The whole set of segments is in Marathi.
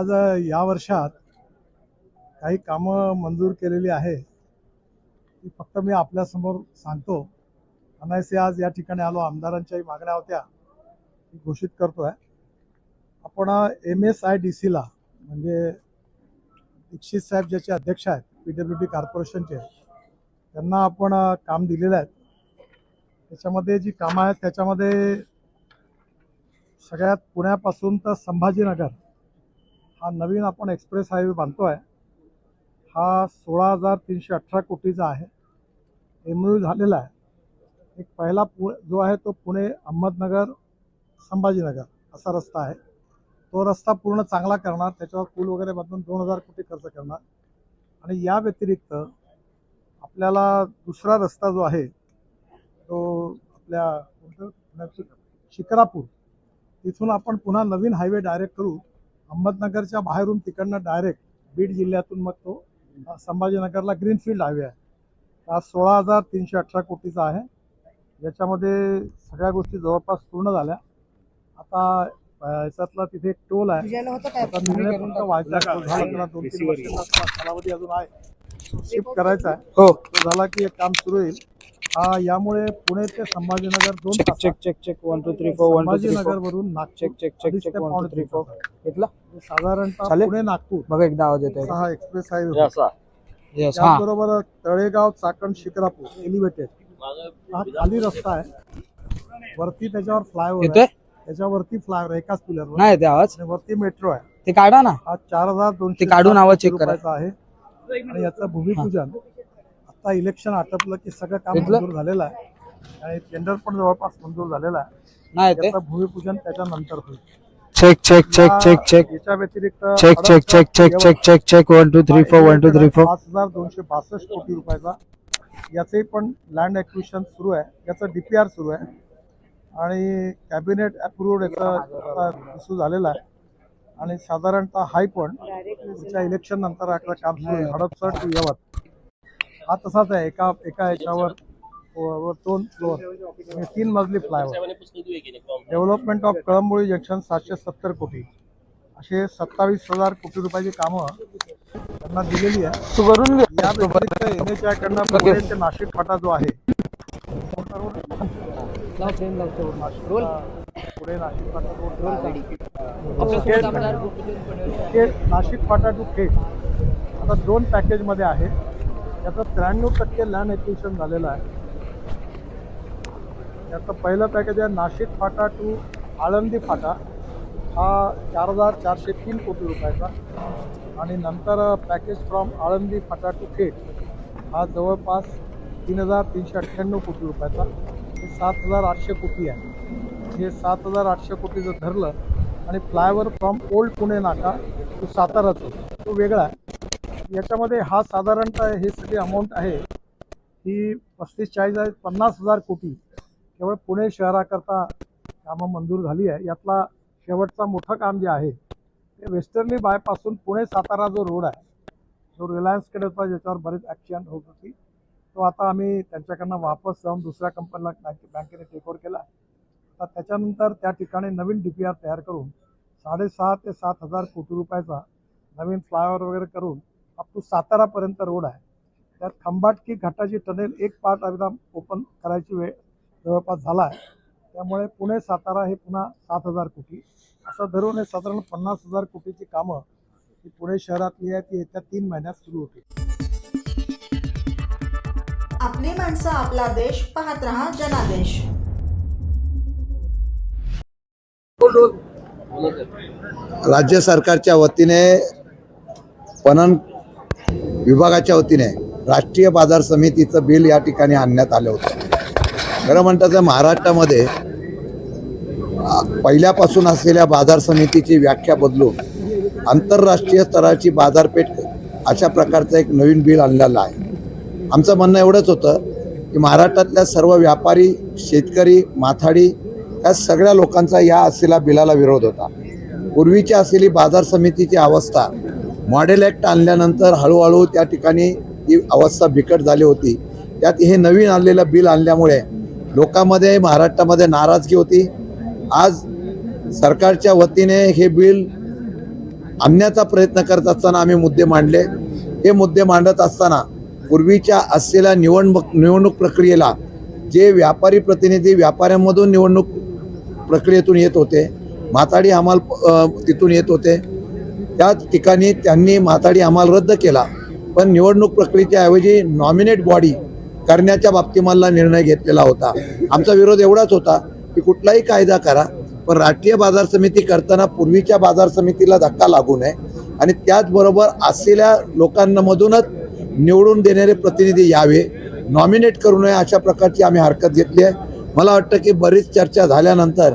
आज या वर्षात काही कामं मंजूर केलेली आहे ती फक्त मी आपल्यासमोर सांगतो. अनायसे आज या ठिकाणी आलो, आमदारांच्याही मागण्या होत्या ती घोषित करतोय. आपण MSIDCला म्हणजे दीक्षित साहेब ज्याचे अध्यक्ष आहेत PWD कॉर्पोरेशनचे, त्यांना आपण काम दिलेलं आहे. त्याच्यामध्ये जी कामं आहेत त्याच्यामध्ये सगळ्यात पुण्यापासून तर संभाजीनगर हा नवीन आपण एक्सप्रेस हायवे बांधतोय. हा 16,318 कोटीचा आहे. MOU झालेला आहे. एक पहिला जो आहे तो पुणे अहमदनगर संभाजीनगर असा रस्ता आहे. तो रस्ता पूर्ण चांगला करणार, त्याच्यावर पूल वगैरे बांधून 2,000 कोटी खर्च करणार. आणि या व्यतिरिक्त आपल्याला दुसरा रस्ता जो आहे तो आपल्या शिक्रापूर तिथून आपण पुन्हा नवीन हायवे डायरेक्ट करू. अहमदनगरच्या बाहेरून तिकडनं डायरेक्ट बीड जिल्ह्यातून मग तो संभाजीनगरला ग्रीनफील्ड हायवे आहे. हा 16,318 कोटीचा आहे. याच्यामध्ये सगळ्या गोष्टी जवळपास पूर्ण झाल्या. आता याच्यातला तिथे एक टोल आहे. आता निर्णय फक्त व्हायचा आहे. झाला 2-3 वर्षाचा कालावधी अजून आहे. शिफ्ट करायचा आहे. हो, तो झाला की एक काम सुरू होईल. यामुळे पुणे ते संभाजीनगर 2 तास. चेक 1 2 3 4 1 2 3 संभाजीनगर वरून नागपूर चेक 1 2 3 4 घेतला. साधारणतः पुणे नागपूर बघा एकदा आवाज येतोय. हा एक्सप्रेस हायवे. यस, हा त्याचबरोबर तळेगाव चाकण शिक्रापूर एलिव्हेटेड हा खाली रस्ता आहे. वरती त्याच्यावर फ्लायओव्हर येतोय. आहे. त्याच्यावरती फ्लायओव्हर एकाच पिलरवर नाही येते आवाज. आणि वरती मेट्रो आहे. ते काढा ना. हा 4,200 ते काढून आवाज चेक करा. रुपयाचा आहे. आणि याचं भूमिपूजन आता इलेक्शन आटपलं की सगळं काम घेतलं? मंजूर झालेलं आहे. आणि टेंडर पण जवळपास मंजूर झालेला आहे. नाही येते. त्याचं भूमिपूजन त्याच्यानंतर होईल. चेक याच्या व्यतिरिक्त चेक 1 2 3 4 1 2 3 4 5,262 कोटी रुपयाचा याचे पण लँड ॲक्विजिशन सुरू आहे. याचं DPR सुरू आहे आणि कॅबिनेट अप्रूव्ड याचा इश्यू झालेला आहे. आणि साधारणतः हाय पण त्याच्या इलेक्शन नंतर आता काम सुरू आहे. हडपसर टू यवत हा तसाच आहे. एका याच्यावर 2 फ्लोअर 3 मजली फ्लायओव्हर. डेव्हलपमेंट ऑफ कळंबोळी जंक्शन 770 कोटी असे 27,000 कोटी रुपयाची कामं त्यांना दिलेली आहे. तू करून घे. या व्यतिरिक्त NHAI कडनं पुणे ते नाशिक फाटा जो आहे पुढे नाशिक फाटा नाशिक फाटा टू खेड आता 2 पॅकेजमध्ये आहे. याचं 93% लँड ॲक्विजिशन झालेलं आहे. याचं पहिलं पॅकेज आहे नाशिक फाटा टू आळंदी फाटा हा 4,403 कोटी रुपयाचा. आणि नंतर package from Alandi Phata to Khed हा जवळपास 3,398 कोटी रुपयाचा. हे 7,800 कोटी आहे. हे 7,800 कोटी जर धरलं आणि फ्लायओव्हर फ्रॉम ओल्ड पुणे नाका तो साताराचा तो वेगळा आहे. याच्यामध्ये हा साधारणतः हे सगळी अमाऊंट आहे ही 35-40 50,000 कोटी केवळ पुणे शहराकरता कामं मंजूर झाली आहे. यातला शेवटचा मोठं काम जे आहे ते वेस्टर्नली बायपासून पुणे सातारा जो रोड आहे जो रिलायन्सकडे होता ज्याच्यावर बरेच ॲक्शन होत होती तो आता आम्ही त्यांच्याकडनं वापस जाऊन दुसऱ्या कंपनीला बँकेने टेकओव्हर केला. तर त्याच्यानंतर त्या ठिकाणी नवीन DPR तयार करून 6,500 ते 7,000 कोटी रुपयाचा नवीन फ्लायओव्हर वगैरे करून अप टू सातारापर्यंत रोड आहे. त्यात खंबाटकी घाटाची टनेल एक पार्ट एकदम ओपन करायची वेळ जवळपास झाला आहे. त्यामुळे पुणे सातारा हे पुन्हा 7,000 कोटी असं धरून हे साधारण 50,000 कोटीची कामं ही पुणे शहरातली आहे ती येत्या 3 महिन्यात सुरू होतील. आपली माणसं आपला देश पाहत रहा जनादेश. राज्य सरकारच्या वतीने पणन विभागाच्या वतीने राष्ट्रीय बाजार समितीचं बिल या ठिकाणी आणण्यात आलं होतं. खरं म्हणतं तर महाराष्ट्रामध्ये पहिल्यापासून असलेल्या बाजार समितीची व्याख्या बदलून आंतरराष्ट्रीय स्तराची बाजारपेठ अशा प्रकारचं एक नवीन बिल आणलेलं आहे. आमचं म्हणणं एवढंच होतं की महाराष्ट्रातल्या सर्व व्यापारी, शेतकरी, माथाडी या सगळ्या लोकांचा या असलेल्या बिलाला विरोध होता. पूर्वीची असलेली बाजार समितीची अवस्था मॉडेल ॲक्ट आणल्यानंतर हळूहळू त्या ठिकाणी ही अवस्था बिकट झाली होती. त्यात हे नवीन आलेलं बिल आणल्यामुळे लोकांमध्ये महाराष्ट्रामध्ये नाराजगी होती. आज सरकारच्या वतीने हे बिल आणण्याचा प्रयत्न करत असताना आम्ही मुद्दे मांडले. हे मुद्दे मांडत असताना पूर्वीच्या असलेल्या निवडणूक प्रक्रियेला जे व्यापारी प्रतिनिधी व्यापाऱ्यांमधून निवडणूक प्रक्रियेतून येत होते, माथाडी हमाल तिथून येत होते, त्याच ठिकाणी त्यांनी माथाडी हमाल रद्द केला. पण निवडणूक प्रक्रियेच्या ऐवजी नॉमिनेट बॉडी करण्याच्या बाबतीमधला निर्णय घेतलेला होता. आमचा विरोध एवढाच होता की कुठलाही कायदा करा, पण राष्ट्रीय बाजार समिती करताना पूर्वीच्या बाजार समितीला धक्का लागू नये आणि त्याचबरोबर असलेल्या लोकांमधूनच निवडून देणारे प्रतिनिधी यावे, नॉमिनेट करू नये, अशा प्रकारची आम्ही हरकत घेतली आहे. मला वाटतं की बरीच चर्चा झाल्यानंतर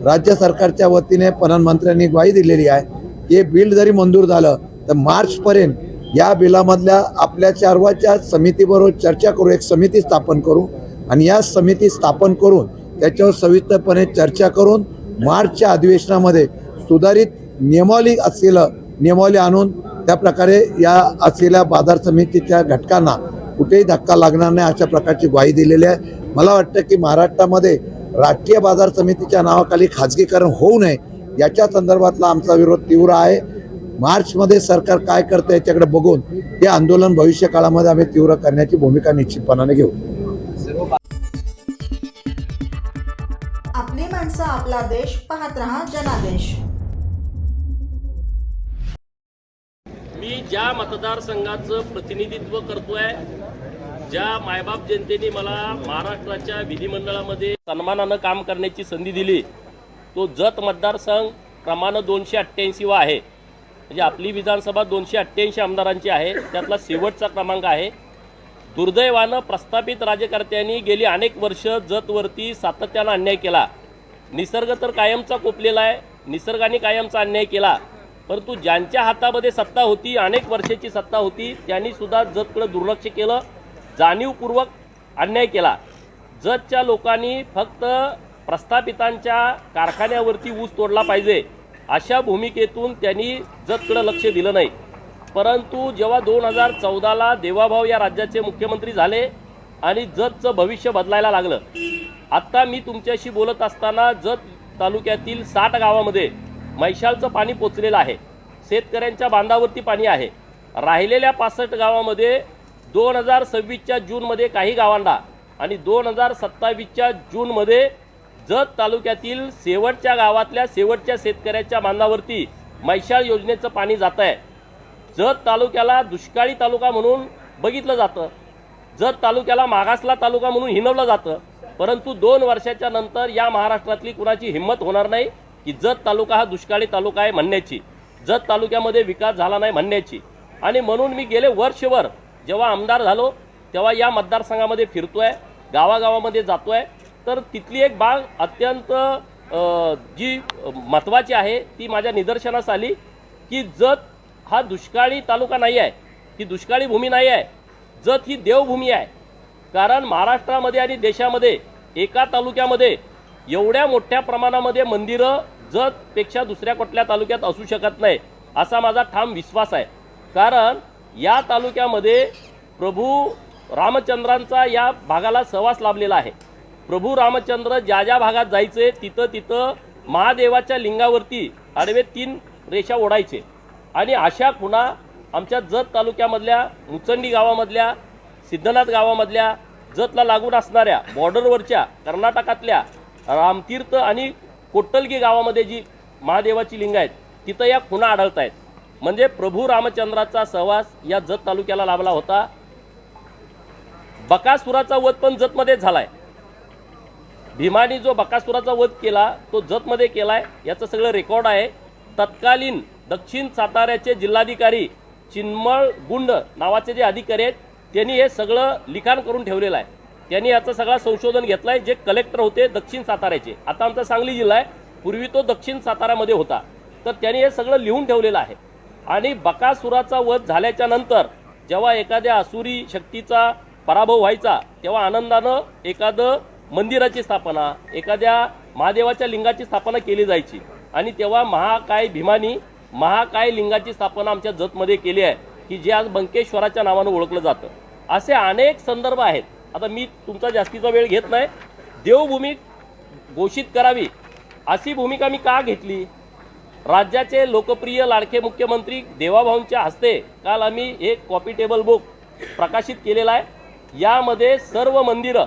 राज्य सरकारच्या वतीने प्रधानमंत्र्यांनी ग्वाही दिलेली आहे की हे बिल जरी मंजूर झालं तर मार्चपर्यंत या बिलामधल्या आपल्या सर्वांच्या समितीबरोबर चर्चा करू, एक समिती स्थापन करू आणि या समिती स्थापन करून त्याच्यावर सविस्तरपणे चर्चा करून मार्चच्या अधिवेशनामध्ये सुधारित नियमावली आणून त्या प्रकारे या असलेल्या बाजार समितीच्या घटकांना कुठेही धक्का लागणार नाही अशा प्रकारची ग्वाही दिलेली आहे. मला वाटतं की महाराष्ट्रामध्ये राष्ट्रीय बाजार समितीच्या नावाखाली खाजगीकरण होऊ नये याच्या संदर्भातला आमचा विरोध तीव्र आहे. मार्चमध्ये सरकार काय करतं याच्याकडे बघून हे आंदोलन भविष्य काळामध्ये आम्ही तीव्र करण्याची भूमिका निश्चितपणाने घेऊ. आपली माणसं आपला देश पाहत रहा जनादेश. मी ज्या मतदारसंघाचं प्रतिनिधित्व करतोय, ज्या मायबाप जनतेने मला महाराष्ट्राच्या विधिमंडळामध्ये सन्मानानं काम करण्याची संधी दिली, तो जत मतदारसंघ क्रमांक 288 वा आहे. म्हणजे आपली विधानसभा 288 आमदारांची आहे, त्यातला शेवटचा क्रमांक आहे. दुर्दैवानं प्रस्थापित राज्यकर्त्यांनी गेली अनेक वर्ष जतवरती सातत्यानं अन्याय केला. निसर्ग तर कायमचा कोपलेला आहे, निसर्गाने कायमचा अन्याय केला, परंतु ज्यांच्या हातामध्ये सत्ता होती, अनेक वर्षाची सत्ता होती, त्यांनी सुद्धा जतकडे दुर्लक्ष केलं, जाणीवपूर्वक अन्याय केला. जतच्या लोकांनी फक्त प्रस्थापितांच्या कारखान्यावरती ऊस तोडला पाहिजे अशा भूमिकेतून त्यांनी जतकडे लक्ष दिलं नाही. परंतु जेव्हा 2014ला देवाभाऊ या राज्याचे मुख्यमंत्री झाले आणि जतचं भविष्य बदलायला लागलं, आत्ता मी तुमच्याशी बोलत असताना जत तालुक्यातील 60 गावामध्ये मैशालचं पाणी पोचलेलं आहे. शेतकऱ्यांच्या बांधावरती पाणी आहे. राहिलेल्या 65 गावामध्ये 2026च्या जूनमध्ये काही गावांना आणि 2027च्या जूनमध्ये जत तालुक्यातील शेवटच्या गावातल्या शेवटच्या शेतकऱ्याच्या बांधावरती मैशाळ योजनेचं पाणी जात आहे. जत तालुक्याला दुष्काळी तालुका म्हणून बघितलं जातं, जत तालुक्याला मागासला तालुका म्हणून हिणवलं जातं, परंतु 2 वर्षाच्या नंतर या महाराष्ट्रातली कुणाची हिंमत होणार नाही की जत तालुका हा दुष्काळी तालुका आहे म्हणण्याची, जत तालुक्यामध्ये विकास झाला नाही म्हणण्याची. आणि म्हणून मी गेले वर्षभर जेव्हा आमदार झालो तेव्हा या मतदारसंघामध्ये फिरतोय, गावागावामध्ये जातोय, तर तिथली एक बाब अत्यंत जी महत्त्वाची आहे ती माझ्या निदर्शनास आली की जत हा दुष्काळी तालुका नाही आहे, ही दुष्काळी भूमी नाही आहे, जत ही देवभूमी आहे. कारण महाराष्ट्रामध्ये आणि देशामध्ये एका तालुक्यामध्ये एवढ्या मोठ्या प्रमाणामध्ये मंदिरं जतपेक्षा दुसऱ्या कुठल्या तालुक्यात असू शकत नाही असा माझा ठाम विश्वास आहे. कारण या तालुक्यामध्ये प्रभू रामचंद्रांचा या भागाला सहवास लाभलेला आहे. प्रभू रामचंद्र ज्या ज्या भागात जायचे तिथं तिथं महादेवाच्या लिंगावरती आडवे 3 रेषा ओढायचे. आणि अशा खुणा आमच्या जत तालुक्यामधल्या मुचंडी गावामधल्या, सिद्धनाथ गावामधल्या, जतला लागून असणाऱ्या बॉर्डरवरच्या कर्नाटकातल्या रामतीर्थ आणि कोट्टलगी गावामध्ये जी महादेवाची लिंग आहेत तिथं या खुणा आढळत आहेत. म्हणजे प्रभू रामचंद्राचा सहवास या जत तालुक्याला लाभला होता. बकासुराचा वध पण जतमध्येच झालाय. भीमानी जो बकासुराचा वध केला तो जतमध्ये केलाय, याचं सगळं रेकॉर्ड आहे. तत्कालीन दक्षिण साताऱ्याचे जिल्हाधिकारी चिन्मळ गुंड नावाचे जे अधिकारी आहेत त्यांनी हे सगळं लिखाण करून ठेवलेलं आहे. त्यांनी याचं सगळं संशोधन घेतलं आहे. जे कलेक्टर होते दक्षिण साताऱ्याचे, आता आमचा सांगली जिल्हा आहे, पूर्वी तो दक्षिण साताऱ्यामध्ये होता, तर त्यांनी हे सगळं लिहून ठेवलेलं आहे. आणि बकासुराचा वध झाल्याच्या नंतर जेव्हा एखाद्या असुरी शक्तीचा पराभव व्हायचा तेव्हा आनंदानं एखादं मंदिराची स्थापना, एखाद्या महादेवाच्या लिंगाची स्थापना केली जायची. आणि तेव्हा महाकाय भीमानी महाकाय लिंगाची स्थापना आमच्या जतमध्ये केली आहे की जे आज बंकेश्वराच्या नावानं ओळखलं जातं. असे अनेक संदर्भ आहेत. आता मी तुमचा जास्तीचा वेळ घेत नाही. देवभूमी घोषित करावी अशी भूमिका मी का घेतली? राज्याचे लोकप्रिय लाडके मुख्यमंत्री देवाभाऊंच्या हस्ते काल आम्ही एक कॉपी टेबल बुक प्रकाशित केलेला आहे। यामध्ये सर्व मंदिरं,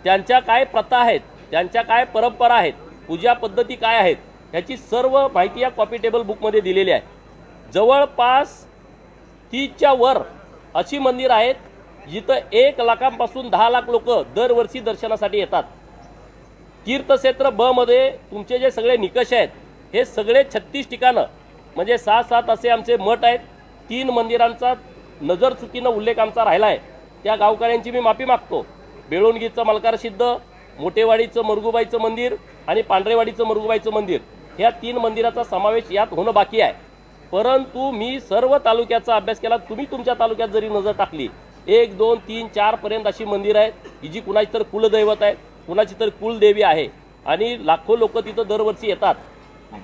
त्यांच्या काय प्रथा आहेत, त्यांच्या काय परंपरा आहेत, पूजा पद्धती काय आहेत, ह्याची सर्व माहिती या कॉपी टेबल बुकमध्ये दिलेली आहे। जवळपास 30च्या वर अशी मंदिरं आहेत जिथं 1 लाखांपासून 10 लाख लोक दरवर्षी दर्शनासाठी येतात। तीर्थक्षेत्र ब मध्ये तुमचे जे सगळे निकष आहेत हे सगळे 36 ठिकाणं म्हणजे 6-7 असे आमचे मठ आहेत। 3 मंदिरांचा नजर चुकीनं उल्लेख आमचा राहिला आहे, त्या गावकऱ्यांची मी माफी मागतो। बेळुणगीचं मलकारसिद्ध, मोठेवाडीचं मरगुबाईचं मंदिर आणि पांढरेवाडीचं मरगुबाईचं मंदिर, ह्या 3 मंदिराचा समावेश यात होणं बाकी आहे। परंतु मी सर्व तालुक्याचा अभ्यास केला। तुम्ही तुमच्या तालुक्यात जरी नजर टाकली 1, 2, 3, 4 पर्यंत अशी मंदिरं आहेत की जी कुणाची तर कुलदैवत आहे, कुणाची तर कुलदेवी आहे आणि लाखो लोक तिथं दरवर्षी येतात।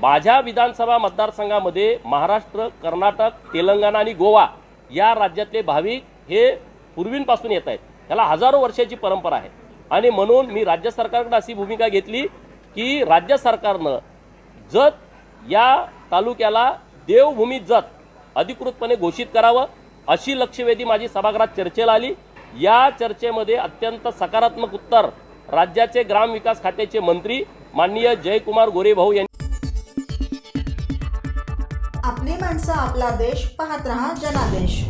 माझ्या विधानसभा मतदारसंघामध्ये महाराष्ट्र, कर्नाटक, तेलंगणा आणि गोवा या राज्यातले भाविक हे पूर्वीपासून येत आहेत। त्याला हजारो वर्षाची परंपरा आहे आणि म्हणून मी राज्य सरकारकडे अशी भूमिका घेतली की राज्य सरकारनं जत या तालुक्याला देवभूमी जत अधिकृतपणे घोषित करावं, अशी लक्षवेधी माझी सभागृहात चर्चेला आली। या चर्चेमध्ये अत्यंत सकारात्मक उत्तर राज्याचे ग्रामविकास खात्याचे मंत्री माननीय जयकुमार गोरेभाऊ यांनी आपली माणसं, आपला देश, पाहत रहा जनादेश।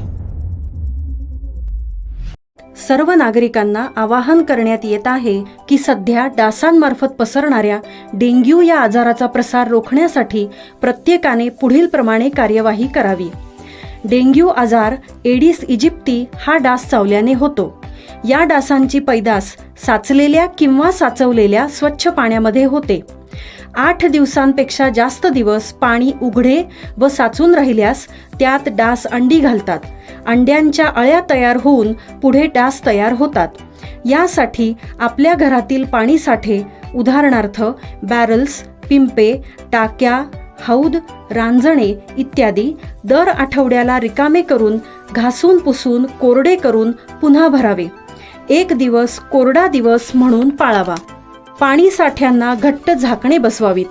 सर्व नागरिकांना आवाहन करण्यात येत आहे की सध्या डासांमार्फत पसरणाऱ्या डेंग्यू या आजाराचा प्रसार रोखण्यासाठी प्रत्येकाने पुढीलप्रमाणे कार्यवाही करावी। डेंग्यू आजार एडिस इजिप्ती हा डास चावल्याने होतो। या डासांची पैदास साचलेल्या किंवा साचवलेल्या स्वच्छ पाण्यामध्ये होते। 8 दिवसांपेक्षा जास्त दिवस पाणी उघडे व साचून राहिल्यास त्यात डास अंडी घालतात। अंड्यांच्या अळ्या तयार होऊन पुढे डास तयार होतात। यासाठी आपल्या घरातील पाणी साठे, उदाहरणार्थ बॅरल्स, पिंपे, टाक्या, हौद, रांजणे इत्यादी दर आठवड्याला रिकामे करून घासून पुसून कोरडे करून पुन्हा भरावे। 1 दिवस कोरडा दिवस म्हणून पाळावा। पाणी साठ्यांना घट्ट झाकणे बसवावीत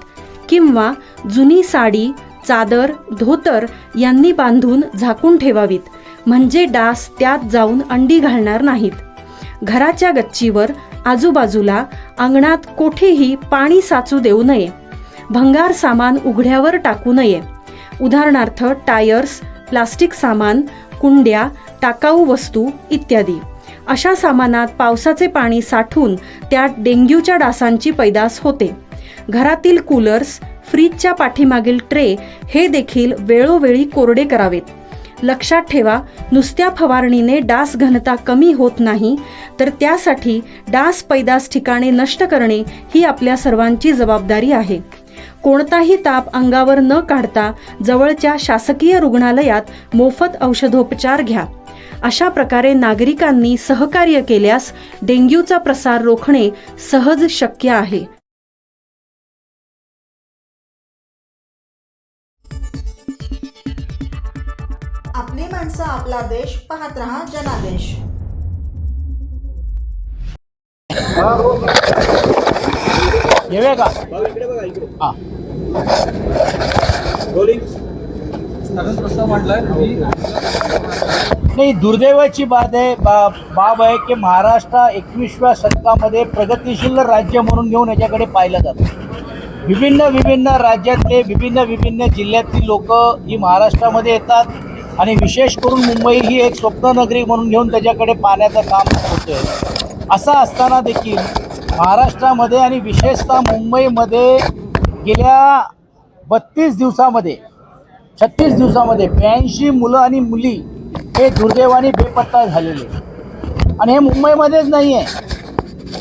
किंवा जुनी साडी, चादर, धोतर यांनी बांधून झाकून ठेवावीत, म्हणजे डास त्यात जाऊन अंडी घालणार नाहीत। घराच्या गच्चीवर, आजूबाजूला, अंगणात कोठेही पाणी साचू देऊ नये। भंगार सामान उघड्यावर टाकू नये, उदाहरणार्थ टायर्स, प्लास्टिक सामान, कुंड्या, टाकाऊ वस्तू इत्यादी। अशा सामानात पावसाचे पाणी साठून त्यात डेंग्यूच्या डासांची पैदास होते। घरातील कूलर्स, फ्रीजच्या पाठीमागील ट्रे हे देखील वेळोवेळी कोरडे करावेत। लक्षात ठेवा, नुसत्या फवारणीने डास घनता कमी होत नाही, तर त्यासाठी डास पैदास ठिकाणे नष्ट करणे ही आपल्या सर्वांची जबाबदारी आहे। कोणताही ताप अंगावर न काढता जवळच्या शासकीय रुग्णालयात मोफत औषधोपचार घ्या। अशा प्रकारे नागरिकांनी सहकार्य केल्यास डेंग्यूचा प्रसार रोखणे सहज शक्य आहे। आपली माणसं, आपला देश, पाहत रहा जनादेश। नाही, दुर्दैवाची बाब आहे की महाराष्ट्र 21व्या शतकामध्ये प्रगतिशील राज्य म्हणून घेऊन याच्याकडे पाहिलं जातं। विभिन्न राज्यातले विभिन्न जिल्ह्यातली लोक ही महाराष्ट्रामध्ये येतात आणि विशेष करून मुंबई ही एक स्वप्ननगरी म्हणून घेऊन त्याच्याकडे पाहण्याचं काम होतं। असं असताना देखील महाराष्ट्रामध्ये आणि विशेषतः मुंबईमध्ये गेल्या 36 दिवसामध्ये 82 मुलं आणि मुली हे दुर्दैवाने बेपत्ता झालेले, आणि हे मुंबईमध्येच नाही आहे,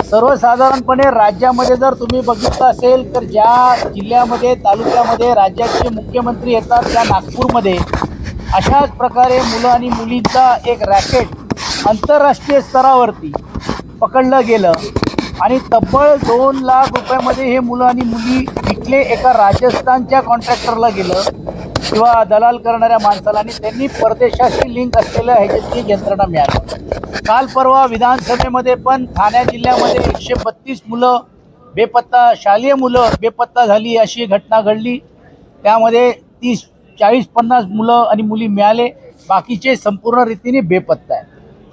सर्वसाधारणपणे राज्यामध्ये जर तुम्ही बघितलं असेल तर ज्या जिल्ह्यामध्ये, तालुक्यामध्ये राज्याचे मुख्यमंत्री येतात त्या नागपूरमध्ये अशाच प्रकारे मुलं आणि मुलींचा एक रॅकेट आंतरराष्ट्रीय स्तरावरती पकडलं गेलं आणि तब्बल 2 लाख रुपयामध्ये हे मुलं आणि मुली विकले एका राजस्थानच्या कॉन्ट्रॅक्टरला गेलं किंवा दलाल करणाऱ्या माणसाला, आणि त्यांनी परदेशाशी लिंक असलेल्या ह्याच्यातली यंत्रणा मिळाली। काल परवा विधानसभेमध्ये पण ठाणे जिल्ह्यामध्ये 132 मुलं बेपत्ता, शालेय मुलं बेपत्ता झाली अशी घटना घडली। त्यामध्ये 30-40-50 मुलं आणि मुली मिळाले, बाकीचे संपूर्ण रीतीने बेपत्ता आहे.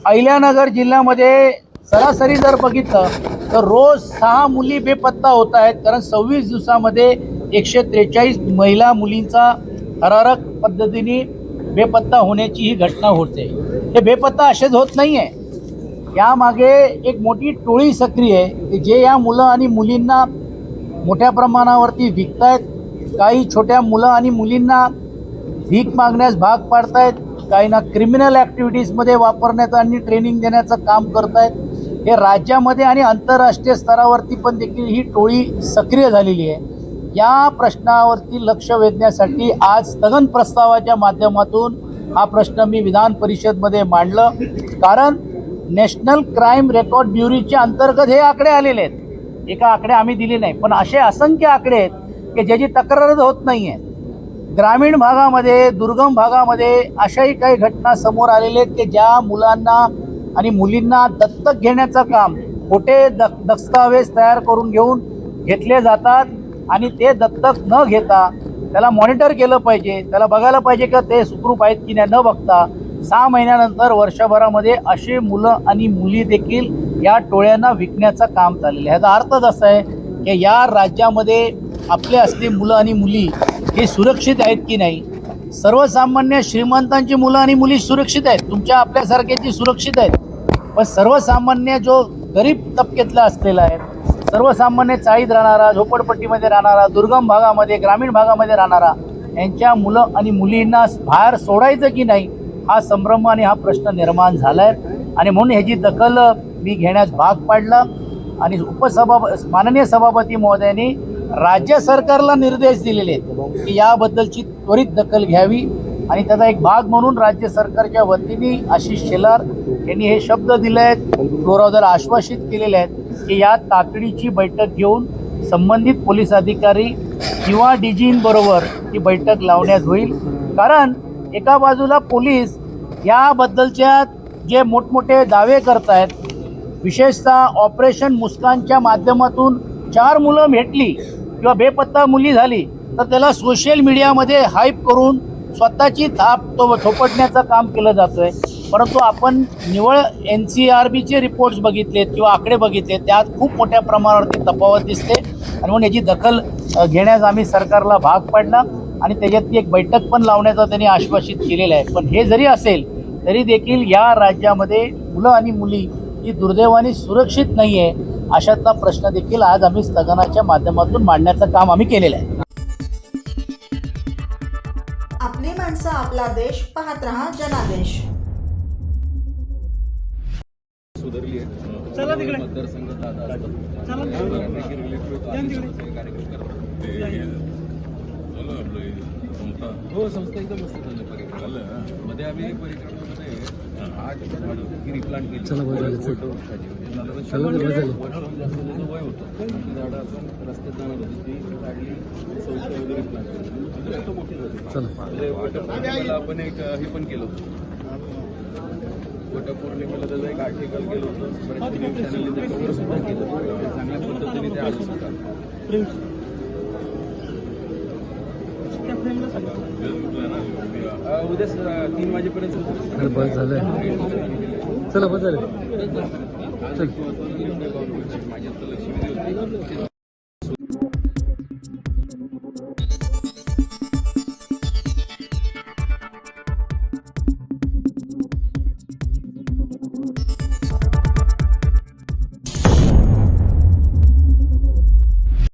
अहिल्यानगर जिल्ह्यामध्ये सरासरी जर बघितलं तर रोज 6 मुली बेपत्ता होत आहेत, कारण 26 दिवसामध्ये 143 महिला मुलींचा थरारक पद्धतीने बेपत्ता होण्याची ही घटना होते. हे बेपत्ता असेच होत नाही आहे, यामागे एक मोठी टोळी सक्रिय आहे की जे या मुलं आणि मुलींना मोठ्या प्रमाणावरती विकतायत. काही छोट्या मुलं आणि मुलींना भीक मागण्यास भाग पाडतायत, काहींना क्रिमिनल ॲक्टिव्हिटीजमध्ये वापरण्याचं आणि ट्रेनिंग देण्याचं काम करतायत. हे राज्यामध्ये आणि आंतरराष्ट्रीय स्तरावरती पण देखील ही टोळी सक्रिय झालेली आहे. या प्रश्नावरती लक्ष वेधण्यासाठी आज स्थगन प्रस्तावाच्या माध्यमातून हा प्रश्न मी विधान परिषदमध्ये मांडलं, कारण नॅशनल क्राईम रेकॉर्ड ब्युरोच्या अंतर्गत हे आकडे आलेले आहेत. एका आकडे आम्ही दिले नाही, पण असे असंख्य आकडे आहेत की ज्याची तक्रारच होत नाही आहे. ग्रामीण भागामध्ये, दुर्गम भागामध्ये अशाही काही घटना समोर आलेल्या आहेत की ज्या मुलांना आणि मुलींना दत्तक घेण्याचं काम खोटे दस्तावेज तयार करून घेतले जातात आणि ते दत्तक न घेता त्याला मॉनिटर केलं पाहिजे, त्याला बघायला पाहिजे की ते सुखरूप आहेत की नाही, न बघता 6 महिन्यानंतर वर्षभरामध्ये असे मुलं आणि मुली देखील या टोळ्यांना विकण्याचं काम चाललेलं आहे. ह्याचा अर्थच असा आहे की या राज्यामध्ये आपले असले मुलं आणि मुली हे सुरक्षित आहेत की नाही. सर्वसामान्य श्रीमंतांची मुलं आणि मुली सुरक्षित आहेत, तुमच्या आपल्यासारख्याची सुरक्षित आहेत, पण सर्वसामान्य जो गरीब तबक्यातला असलेला आहे, सर्वसामान्य चाळीत राहणारा, झोपडपट्टीमध्ये राहणारा, दुर्गम भागामध्ये, ग्रामीण भागामध्ये राहणारा, यांच्या मुलं आणि मुलींना बाहेर सोडायचं की नाही हा संभ्रम आणि हा प्रश्न निर्माण झाला आहे. आणि म्हणून ह्याची दखल मी घेण्यास भाग पाडला आणि माननीय सभापती महोदयांनी राज्य सरकारला निर्देश दिलेले आहेत की याबद्दलची त्वरित दखल घ्यावी. आणि त्याचा एक भाग म्हणून राज्य सरकारच्या वतीने आशिष शेलार यांनी हे शब्द दिले आहेत, फ्लोरावर आश्वासित केलेले आहेत की या तातडीची बैठक घेऊन संबंधित पोलीस अधिकारी किंवा डीजींबरोबर ही बैठक लावण्यात होईल. कारण एका बाजूला पोलीस याबद्दलच्या जे मोठमोठे दावे करत आहेत, विशेषतः ऑपरेशन मुस्कानच्या माध्यमातून 4 मुलं भेटली किंवा बेपत्ता मुली झाली तर त्याला सोशल मीडियामध्ये हाईप करून स्वतःची थाप थोपटण्याचं काम केलं जातं आहे. परंतु आपण निवळ NCRBचे रिपोर्ट्स बघितलेत किंवा आकडे बघितले, त्यात खूप मोठ्या प्रमाणावरती तफावत दिसते आणि म्हणून याची दखल घेण्यास आम्ही सरकारला भाग पाडला आणि त्याच्यातली एक बैठक पण लावण्याचं त्यांनी आश्वासित केलेलं आहे. पण हे जरी असेल तरी देखील या राज्यामध्ये मुलं आणि मुली ही दुर्दैवाने सुरक्षित नाही आहे, अशातला प्रश्न देखील आज आम्ही स्थगनाच्या माध्यमातून मांडण्याचं काम आम्ही केलेलं आहे. आपली माणसं, आपला देश, पाहत रहा जनादेश. सुधारली आहे. चला तिकडे मतदारसंघात हो संस्था एकदम मस्त झालं. मध्ये आम्ही परिक्रमेमध्ये 8 रिप्लांट केली. वय होतं झाडं आपण रस्त्यात जाणार होती ती काढली, 100 वगैरे प्लांट केली, मोठी झाली. आपण एक हे पण केलं होतं, वटपौर्णिमेला त्याचं एक आर्टिकल केलं होतं, बरेच न्यूज चॅनलने ते कव्हर सुद्धा केलं, चांगल्या पद्धतीने ते आलं होतं. उद्या 3 वाजेपर्यंत बस झालं. चला बस झालं. माझ्या लक्ष्मी